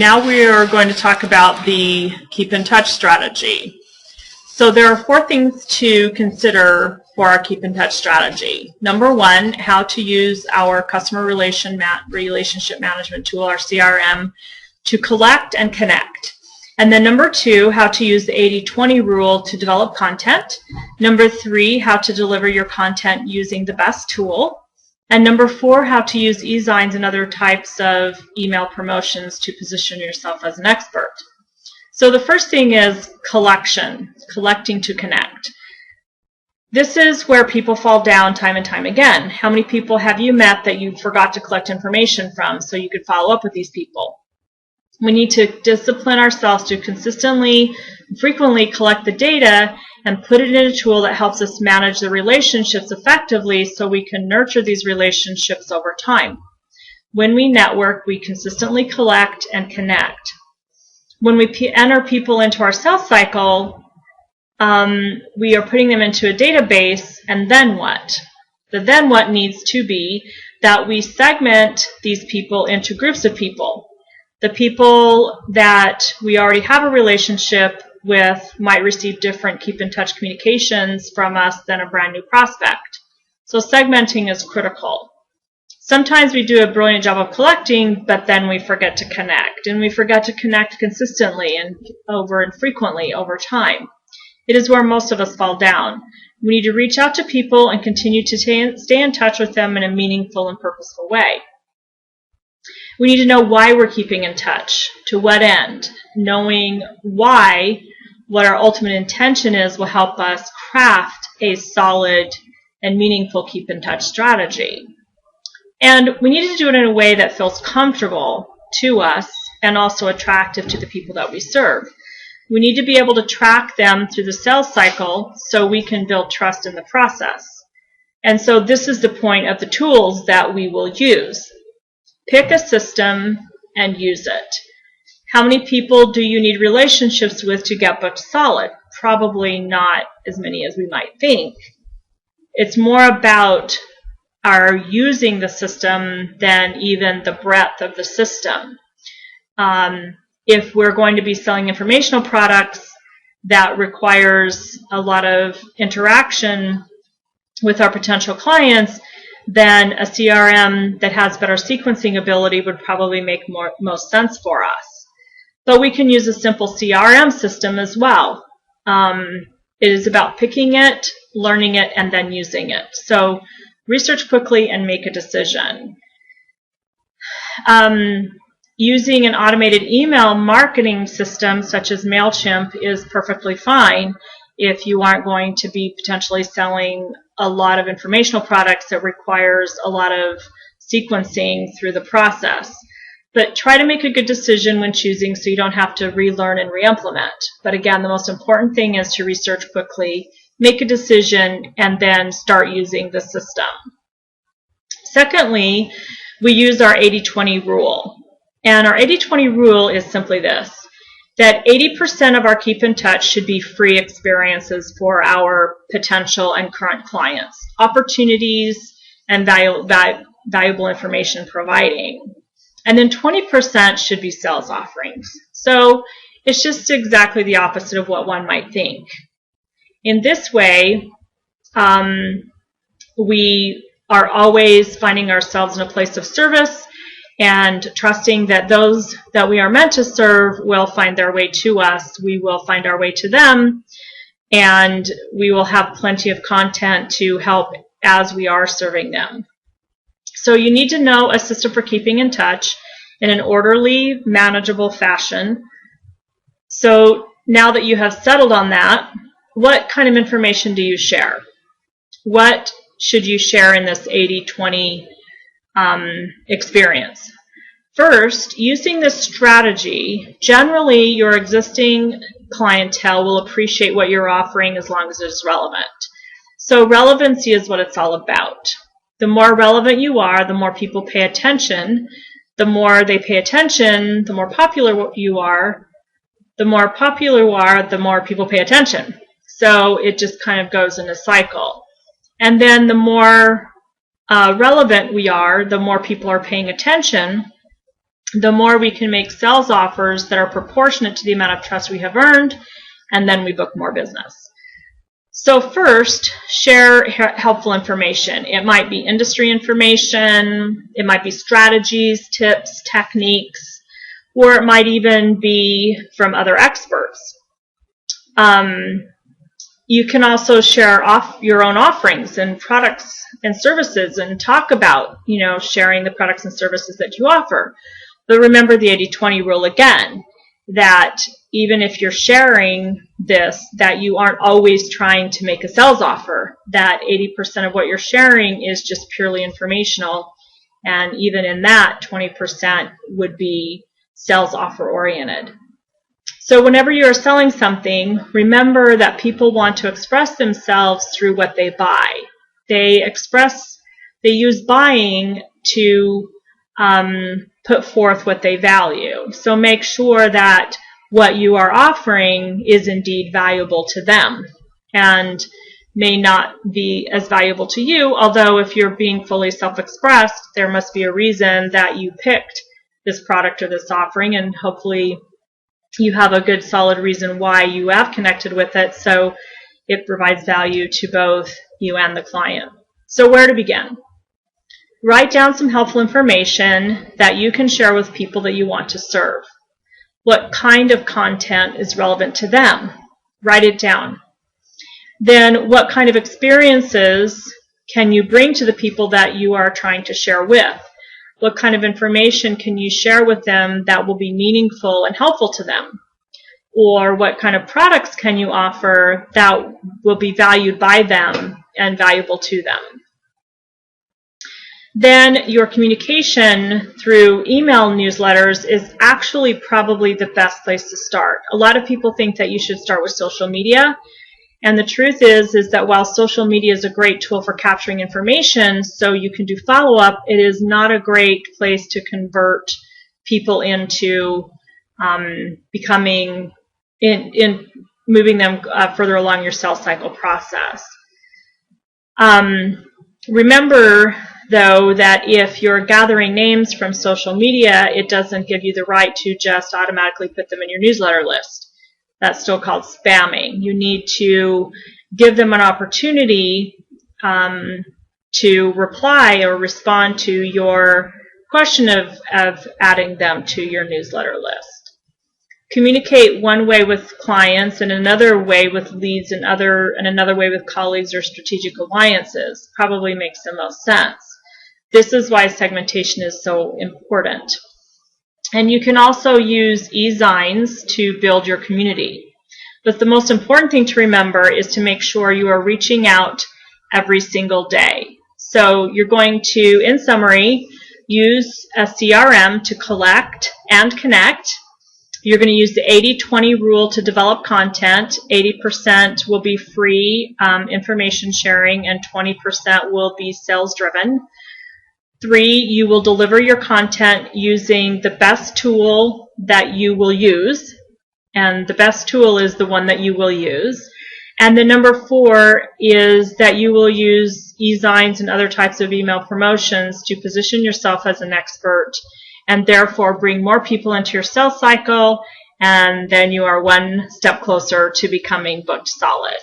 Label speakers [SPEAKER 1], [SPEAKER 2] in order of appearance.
[SPEAKER 1] Now we are going to talk about the Keep in Touch strategy. So there are 4 things to consider for our Keep in Touch strategy. Number 1, how to use our customer relationship management tool, our CRM, to collect and connect. And then number 2, how to use the 80-20 rule to develop content. Number 3, how to deliver your content using the best tool. And number 4, how to use e-signs and other types of email promotions to position yourself as an expert. So the first thing is collecting to connect. This is where people fall down time and time again. How many people have you met that you forgot to collect information from so you could follow up with these people? We need to discipline ourselves to consistently and frequently collect the data and put it in a tool that helps us manage the relationships effectively so we can nurture these relationships over time. When we network, we consistently collect and connect. When we enter people into our sales cycle, we are putting them into a database, and then what? The then what needs to be that we segment these people into groups of people. The people that we already have a relationship with might receive different keep in touch communications from us than a brand new prospect. So segmenting is critical. Sometimes we do a brilliant job of collecting, but then we forget to connect, and we forget to connect consistently and frequently over time. It is where most of us fall down. We need to reach out to people and continue to stay in touch with them in a meaningful and purposeful way. We need to know why we're keeping in touch, to what end. Knowing why, what our ultimate intention is, will help us craft a solid and meaningful keep in touch strategy. And we need to do it in a way that feels comfortable to us and also attractive to the people that we serve. We need to be able to track them through the sales cycle so we can build trust in the process. And so this is the point of the tools that we will use. Pick a system and use it. How many people do you need relationships with to get booked solid? Probably not as many as we might think. It's more about our using the system than even the breadth of the system. If we're going to be selling informational products that requires a lot of interaction with our potential clients, then a CRM that has better sequencing ability would probably make most sense for us. But we can use a simple CRM system as well. It is about picking it, learning it, and then using it. So research quickly and make a decision. Using an automated email marketing system such as MailChimp is perfectly fine if you aren't going to be potentially selling a lot of informational products that requires a lot of sequencing through the process. But try to make a good decision when choosing so you don't have to relearn and re-implement. But again, the most important thing is to research quickly, make a decision, and then start using the system. Secondly, we use our 80-20 rule. And our 80-20 rule is simply this, that 80% of our Keep in Touch should be free experiences for our potential and current clients, opportunities and valuable information providing. And then 20% should be sales offerings. So it's just exactly the opposite of what one might think. In this way, we are always finding ourselves in a place of service and trusting that those that we are meant to serve will find their way to us. We will find our way to them, and we will have plenty of content to help as we are serving them. So you need to know a system for keeping in touch in an orderly, manageable fashion. So now that you have settled on that, what kind of information do you share? What should you share in this 80-20 experience? First, using this strategy, generally your existing clientele will appreciate what you're offering as long as it is relevant. So relevancy is what it's all about. The more relevant you are, the more people pay attention. The more they pay attention, the more popular you are. The more popular you are, the more people pay attention. So it just kind of goes in a cycle. And then the more relevant we are, the more people are paying attention, the more we can make sales offers that are proportionate to the amount of trust we have earned, and then we book more business. So first, share helpful information. It might be industry information, it might be strategies, tips, techniques, or it might even be from other experts. You can also share your own offerings and products and services and talk about, sharing the products and services that you offer. But remember the 80-20 rule again, that even if you're sharing this, that you aren't always trying to make a sales offer, that 80% of what you're sharing is just purely informational, and even in that, 20% would be sales offer oriented. So whenever you're selling something, remember that people want to express themselves through what they buy. They use buying to put forth what they value. So make sure that what you are offering is indeed valuable to them and may not be as valuable to you, although if you're being fully self-expressed, there must be a reason that you picked this product or this offering, and hopefully you have a good solid reason why you have connected with it, so it provides value to both you and the client. So where to begin? Write down some helpful information that you can share with people that you want to serve. What kind of content is relevant to them? Write it down. Then what kind of experiences can you bring to the people that you are trying to share with? What kind of information can you share with them that will be meaningful and helpful to them? Or what kind of products can you offer that will be valued by them and valuable to them? Then your communication through email newsletters is actually probably the best place to start. A lot of people think that you should start with social media, and the truth is that while social media is a great tool for capturing information so you can do follow-up, it is not a great place to convert people into moving them further along your sales cycle process. Remember, though, that if you're gathering names from social media, it doesn't give you the right to just automatically put them in your newsletter list. That's still called spamming. You need to give them an opportunity to reply or respond to your question of adding them to your newsletter list. Communicate one way with clients and another way with leads and another way with colleagues or strategic alliances. Probably makes the most sense. This is why segmentation is so important. And you can also use e-zines to build your community. But the most important thing to remember is to make sure you are reaching out every single day. So you're going to, in summary, use a CRM to collect and connect. You're going to use the 80-20 rule to develop content. 80% will be free information sharing, and 20% will be sales driven. 3, you will deliver your content using the best tool that you will use, and the best tool is the one that you will use. And the number 4 is that you will use e-zines and other types of email promotions to position yourself as an expert and therefore bring more people into your sales cycle, and then you are one step closer to becoming booked solid.